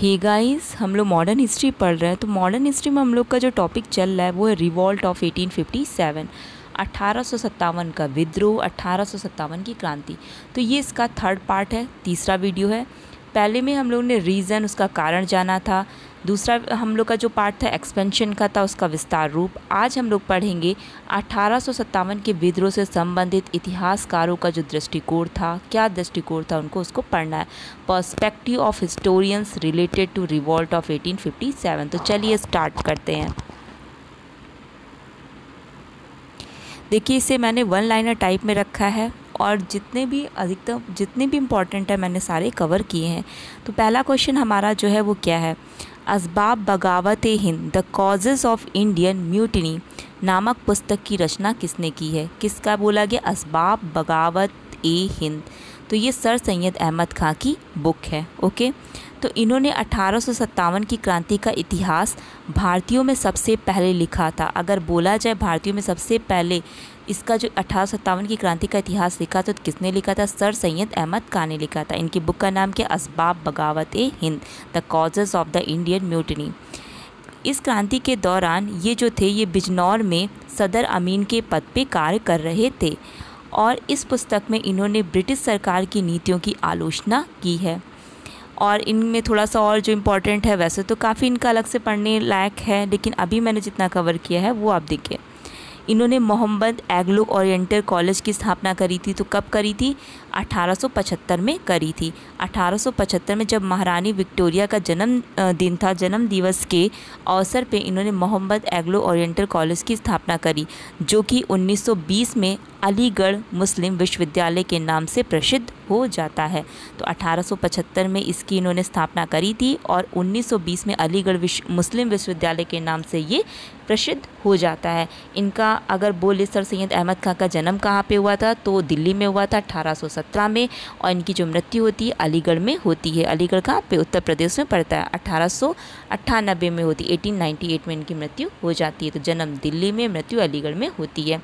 Hey guys, हम लोग modern history पढ़ रहे हैं। तो मॉडर्न हिस्ट्री में हम लोग का जो टॉपिक चल रहा है वो है रिवॉल्ट ऑफ 1857, 1857 का विद्रोह, 1857 की क्रांति। तो ये इसका थर्ड पार्ट है, तीसरा वीडियो है। पहले में हम लोग ने रीज़न, उसका कारण जाना था। दूसरा हम लोग का जो पार्ट था एक्सपेंशन का था, उसका विस्तार रूप। आज हम लोग पढ़ेंगे 1857 के विद्रोह से संबंधित इतिहासकारों का जो दृष्टिकोण था, क्या दृष्टिकोण था उनको, उसको पढ़ना है। Perspective of historians related to revolt of 1857। तो चलिए स्टार्ट करते हैं। देखिए, इसे मैंने वन लाइनर टाइप में रखा है और जितने भी इम्पॉर्टेंट है मैंने सारे कवर किए हैं। तो पहला क्वेश्चन हमारा जो है वो क्या है, असबाब बगावत Hind the causes of Indian mutiny नामक पुस्तक की रचना किसने की है। किसका बोला गया, असबाब बगावत हिंद। तो ये सर सैयद अहमद खां की बुक है। ओके, तो इन्होंने 1857 की क्रांति का इतिहास भारतीयों में सबसे पहले लिखा था। अगर बोला जाए भारतीयों में सबसे पहले इसका जो 1857 की क्रांति का इतिहास लिखा तो किसने लिखा था, सर सैयद अहमद खान ने लिखा था। इनकी बुक का नाम क्या, असबाब बगावत Hind the causes of the Indian mutiny. इस क्रांति के दौरान ये जो थे ये बिजनौर में सदर अमीन के पद पे कार्य कर रहे थे और इस पुस्तक में इन्होंने ब्रिटिश सरकार की नीतियों की आलोचना की है। और इनमें थोड़ा सा और जो इम्पोर्टेंट है, वैसे तो काफ़ी इनका अलग से पढ़ने लायक है, लेकिन अभी मैंने जितना कवर किया है वो आप देखिए। इन्होंने मोहम्मद एंग्लो ओरिएंटल कॉलेज की स्थापना करी थी। तो कब करी थी, 1875 में करी थी। 1875 में जब महारानी विक्टोरिया का जन्म दिन था, जन्म दिवस के अवसर पे इन्होंने मोहम्मद एंग्लो ओरिएंटल कॉलेज की स्थापना करी, जो कि 1920 में अलीगढ़ मुस्लिम विश्वविद्यालय के नाम से प्रसिद्ध हो जाता है। तो 1875 में इसकी इन्होंने स्थापना करी थी और 1920 में अलीगढ़ मुस्लिम विश्वविद्यालय के नाम से ये प्रसिद्ध हो जाता है। इनका अगर बोले सर सैयद अहमद खां का जन्म कहाँ पे हुआ था, तो दिल्ली में हुआ था 1817 में, और इनकी जो मृत्यु होती है अलीगढ़ में होती है। अलीगढ़ कहाँ पे, उत्तर प्रदेश में पड़ता है। 1898 में होती, 1898 में इनकी मृत्यु हो जाती है। तो जन्म दिल्ली में, मृत्यु अलीगढ़ में होती है।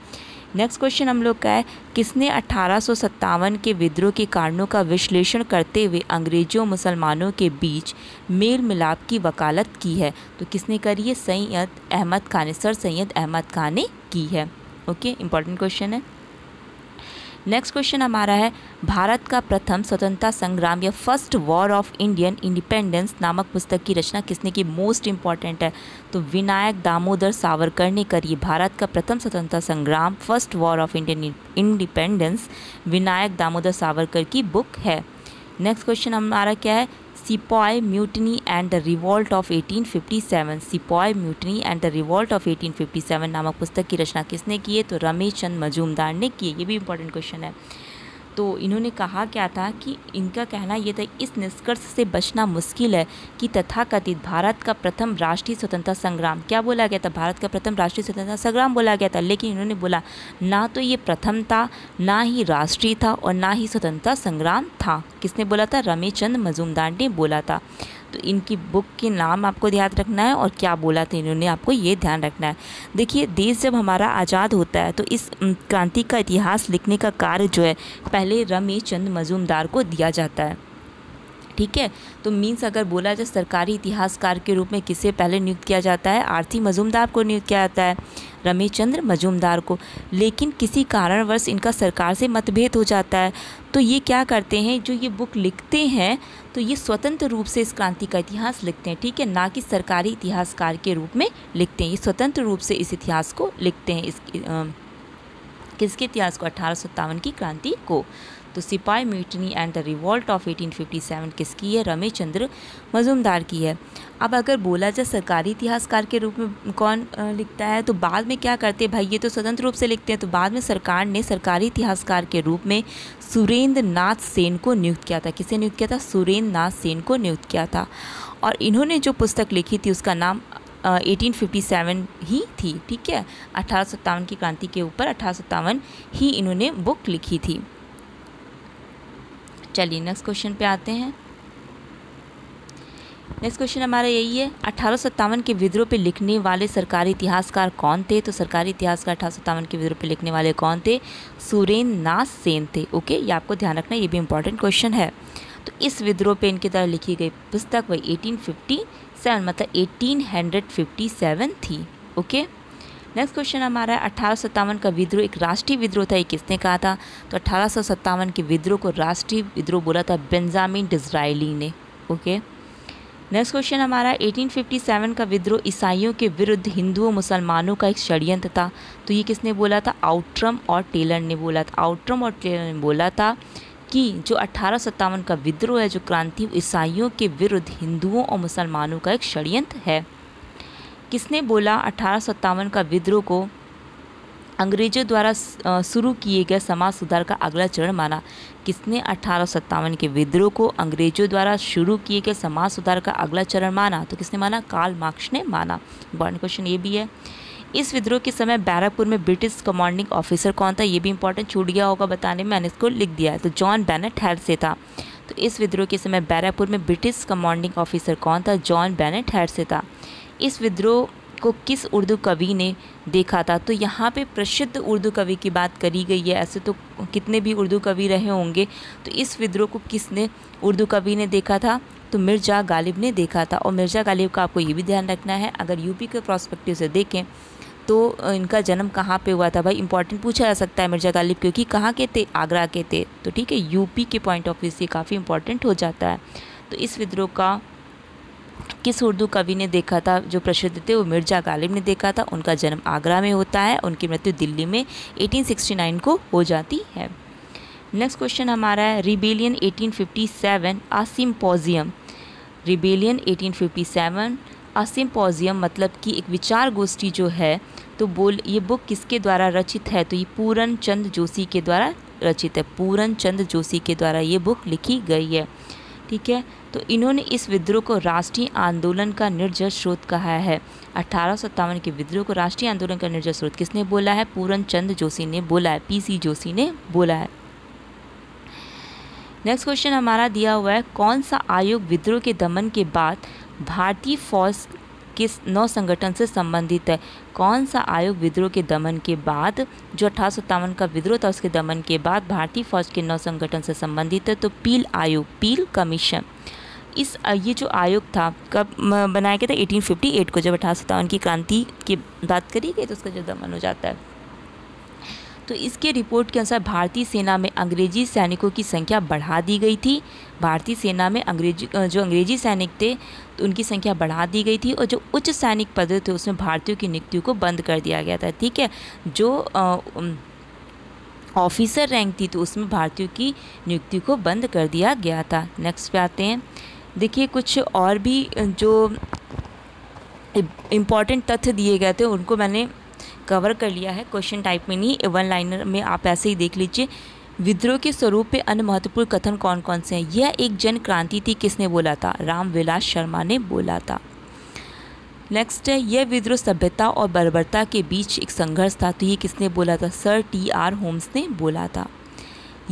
नेक्स्ट क्वेश्चन हम लोग का है, किसने 1857 के विद्रोह के कारणों का विश्लेषण करते हुए अंग्रेजों मुसलमानों के बीच मेल मिलाप की वकालत की है। तो किसने करी है, सैयद अहमद खान ने, सर सैयद अहमद खान ने की है। ओके, इंपॉर्टेंट क्वेश्चन है। नेक्स्ट क्वेश्चन हमारा है, भारत का प्रथम स्वतंत्रता संग्राम या first war of Indian independence नामक पुस्तक की रचना किसने की। मोस्ट इंपॉर्टेंट है। तो विनायक दामोदर सावरकर ने करी। भारत का प्रथम स्वतंत्रता संग्राम, first war of Indian independence, Vinayak Damodar Savarkar की बुक है। नेक्स्ट क्वेश्चन हमारा क्या है, sepoy mutiny and the revolt of 1857, sepoy mutiny and the revolt of 1857 नामक पुस्तक की रचना किसने की है। तो रमेश चंद्र मजूमदार ने की है। ये भी इंपॉर्टेंट क्वेश्चन है। तो इन्होंने कहा क्या था कि इनका कहना ये था, इस निष्कर्ष से बचना मुश्किल है कि तथाकथित भारत का प्रथम राष्ट्रीय स्वतंत्रता संग्राम, क्या बोला गया था, भारत का प्रथम राष्ट्रीय स्वतंत्रता संग्राम बोला गया था, लेकिन इन्होंने बोला ना तो ये प्रथम था, ना ही राष्ट्रीय था और ना ही स्वतंत्रता संग्राम था। किसने बोला था, रमेश चंद्र मजूमदार ने बोला था। तो इनकी बुक के नाम आपको ध्यान रखना है और क्या बोला था इन्होंने, आपको ये ध्यान रखना है। देखिए, देश जब हमारा आज़ाद होता है तो इस क्रांति का इतिहास लिखने का कार्य जो है पहले रमेश चंद्र मजूमदार को दिया जाता है। ठीक है, तो मीन्स अगर बोला जाए सरकारी इतिहासकार के रूप में किसे पहले नियुक्त किया जाता है, आरती मजूमदार को नियुक्त किया जाता है, रमेश चंद्र मजूमदार को। लेकिन किसी कारणवश इनका सरकार से मतभेद हो जाता है, तो ये क्या करते हैं, जो ये बुक लिखते हैं तो ये स्वतंत्र रूप से इस क्रांति का इतिहास लिखते हैं। ठीक है, ना कि सरकारी इतिहासकार के रूप में लिखते हैं, ये स्वतंत्र रूप से इस इतिहास को लिखते हैं। किसके इतिहास को, 1857 की क्रांति को। तो सिपाही mutiny and the revolt of 1857 किसकी है, रमेश चंद्र मजूमदार की है। अब अगर बोला जाए सरकारी इतिहासकार के रूप में कौन लिखता है, तो बाद में क्या करते हैं भाई, ये तो स्वतंत्र रूप से लिखते हैं, तो बाद में सरकार ने सरकारी इतिहासकार के रूप में सुरेंद्र नाथ सेन को नियुक्त किया था। किसे नियुक्त किया था, सुरेंद्र नाथ सेन को नियुक्त किया था। और इन्होंने जो पुस्तक लिखी थी उसका नाम 1857 ही थी। ठीक है, 1857 की क्रांति के ऊपर 1857 ही इन्होंने बुक लिखी थी। चलिए नेक्स्ट क्वेश्चन पे आते हैं। नेक्स्ट क्वेश्चन हमारा यही है, 1857 के विद्रोह पे लिखने वाले सरकारी इतिहासकार कौन थे। तो सरकारी इतिहासकार 1857 के विद्रोह पे लिखने वाले कौन थे, सुरेंद्र नाथ सेन थे। ओके, ये आपको ध्यान रखना, ये भी इंपॉर्टेंट क्वेश्चन है। तो इस विद्रोह पे इनके द्वारा लिखी गई पुस्तक वही 1857 मतलब 1857 थी। ओके, नेक्स्ट क्वेश्चन हमारा है 1857 का विद्रोह एक राष्ट्रीय विद्रोह था, ये किसने कहा था? तो 1857 के विद्रोह को राष्ट्रीय विद्रोह बोला था बेंजामिन डिज़रायली ने। ओके, नेक्स्ट क्वेश्चन हमारा 1857 का विद्रोह ईसाइयों के विरुद्ध हिंदुओं मुसलमानों का एक षड्यंत्र था, तो ये किसने बोला था? आउट्रम और टेलर ने बोला था। आउट्रम और टेलर ने बोला था कि जो 1857 का विद्रोह है, जो क्रांति, ईसाइयों के विरुद्ध हिंदुओं और मुसलमानों का एक षड्यंत्र है। किसने बोला 1857 का विद्रोह को अंग्रेजों द्वारा शुरू किए गए समाज सुधार का अगला चरण माना? किसने 1857 के विद्रोह को अंग्रेजों द्वारा शुरू किए गए समाज सुधार का अगला चरण माना? तो किसने माना? कार्ल मार्क्स ने माना। इंपॉर्टेंट क्वेश्चन ये भी है। इस विद्रोह के समय बैरकपुर में ब्रिटिश कमांडिंग ऑफिसर कौन था? ये भी इंपॉर्टेंट, छूट गया होगा बताने में, मैंने इसको लिख दिया है। तो जॉन बेनेट हेड से था। तो इस विद्रोह के समय बैरकपुर में ब्रिटिश कमांडिंग ऑफिसर कौन था? जॉन बेनेट हेड से था। इस विद्रोह को किस उर्दू कवि ने देखा था? तो यहाँ पे प्रसिद्ध उर्दू कवि की बात करी गई है। ऐसे तो कितने भी उर्दू कवि रहे होंगे, तो इस विद्रोह को किसने उर्दू कवि ने देखा था? तो मिर्ज़ा गालिब ने देखा था। और मिर्ज़ा गालिब का आपको ये भी ध्यान रखना है, अगर यूपी के प्रोस्पेक्टिव से देखें तो इनका जन्म कहाँ पे हुआ था? भाई इंपॉर्टेंट पूछा जा सकता है मिर्ज़ा गालिब, क्योंकि कहाँ के थे? आगरा के थे। तो ठीक है, यूपी के पॉइंट ऑफ व्यू से काफ़ी इंपॉर्टेंट हो जाता है। तो इस विद्रोह का किस उर्दू कवि ने देखा था? जो प्रसिद्ध थे वो मिर्ज़ा गालिब ने देखा था। उनका जन्म आगरा में होता है, उनकी मृत्यु दिल्ली में 1869 को हो जाती है। नेक्स्ट क्वेश्चन हमारा है रिबेलियन 1857 अ सिम्पोजियम। रिबेलियन 1857 अ सिम्पोजियम मतलब कि एक विचार गोष्ठी जो है, तो ये बुक किसके द्वारा रचित है? तो ये पूरन चंद जोशी के द्वारा रचित है। पूरन चंद जोशी के द्वारा ये बुक लिखी गई है। ठीक है, तो इन्होंने इस विद्रोह को राष्ट्रीय आंदोलन का निर्जर स्रोत कहा है। 1857 के विद्रोह को राष्ट्रीय आंदोलन का निर्जर स्रोत किसने बोला है? पूरन चंद जोशी ने बोला है, पीसी जोशी ने बोला है। नेक्स्ट क्वेश्चन हमारा दिया हुआ है कौन सा आयोग विद्रोह के दमन के बाद भारतीय फौज किस नौ संगठन से संबंधित है? कौन सा आयोग विद्रोह के दमन के बाद, जो 1857 का विद्रोह था उसके दमन के बाद भारतीय फौज के नौ संगठन से संबंधित है? तो पील आयोग, पील कमीशन। ये जो आयोग था कब बनाया गया था? 1858 को, जब 1857 की क्रांति की बात करी गई तो उसका जो दमन हो जाता है। तो इसके रिपोर्ट के अनुसार भारतीय सेना में अंग्रेजी सैनिकों की संख्या बढ़ा दी गई थी। भारतीय सेना में जो अंग्रेजी सैनिक थे तो उनकी संख्या बढ़ा दी गई थी, और जो उच्च सैनिक पद थे उसमें भारतीयों की नियुक्तियों को बंद कर दिया गया था। ठीक है, जो ऑफिसर रैंक थी तो उसमें भारतीयों की नियुक्ति को बंद कर दिया गया था। नेक्स्ट पे आते हैं। देखिए कुछ और भी जो इम्पॉर्टेंट तथ्य दिए गए थे उनको मैंने कवर कर लिया है, क्वेश्चन टाइप में नहीं, वन लाइनर में आप ऐसे ही देख लीजिए। विद्रोह के स्वरूप पे अन्य महत्वपूर्ण कथन कौन कौन से हैं? यह एक जन क्रांति थी, किसने बोला था? रामविलास शर्मा ने बोला था। नेक्स्ट है यह विद्रोह सभ्यता और बर्बरता के बीच एक संघर्ष था, तो ये किसने बोला था? Sir T.R. होम्स ने बोला था।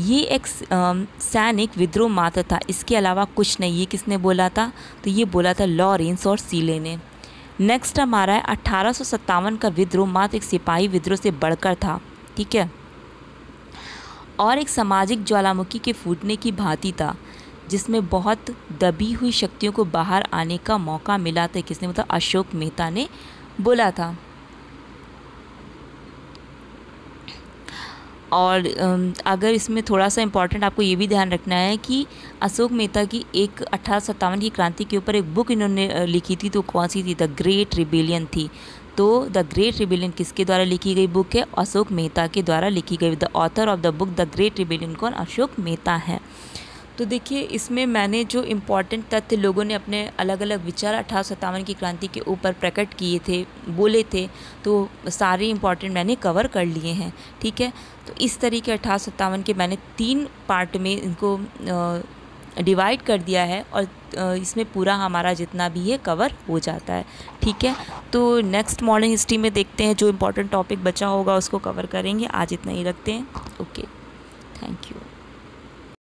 ये एक सैनिक विद्रोह मात्र था, इसके अलावा कुछ नहीं, ये किसने बोला था? तो ये बोला था लॉरेंस और सीले ने। नेक्स्ट हमारा है 1857 का विद्रोह मात्र एक सिपाही विद्रोह से बढ़कर था। ठीक है, और एक सामाजिक ज्वालामुखी के फूटने की भांति था, जिसमें बहुत दबी हुई शक्तियों को बाहर आने का मौका मिला था। किसने? मतलब अशोक मेहता ने बोला था। और अगर इसमें थोड़ा सा इम्पॉर्टेंट आपको ये भी ध्यान रखना है कि अशोक मेहता की एक 1857 की क्रांति के ऊपर एक बुक इन्होंने लिखी थी, तो कौन सी थी? द ग्रेट रिबेलियन थी। तो द ग्रेट रिबेलियन किसके द्वारा लिखी गई बुक है? अशोक मेहता के द्वारा लिखी गई। The author of the book the great rebellion कौन? अशोक मेहता है। तो देखिए इसमें मैंने जो इम्पॉर्टेंट तथ्य लोगों ने अपने अलग अलग विचार 1857 की क्रांति के ऊपर प्रकट किए थे, बोले थे, तो सारे इम्पॉर्टेंट मैंने कवर कर लिए हैं। ठीक है, तो इस तरीके 1857 के मैंने 3 पार्ट में इनको डिवाइड कर दिया है, और इसमें पूरा हमारा जितना भी है कवर हो जाता है। ठीक है, तो नेक्स्ट मॉडर्न हिस्ट्री में देखते हैं, जो इम्पोर्टेंट टॉपिक बचा होगा उसको कवर करेंगे। आज इतना ही रखते हैं। Okay, thank you.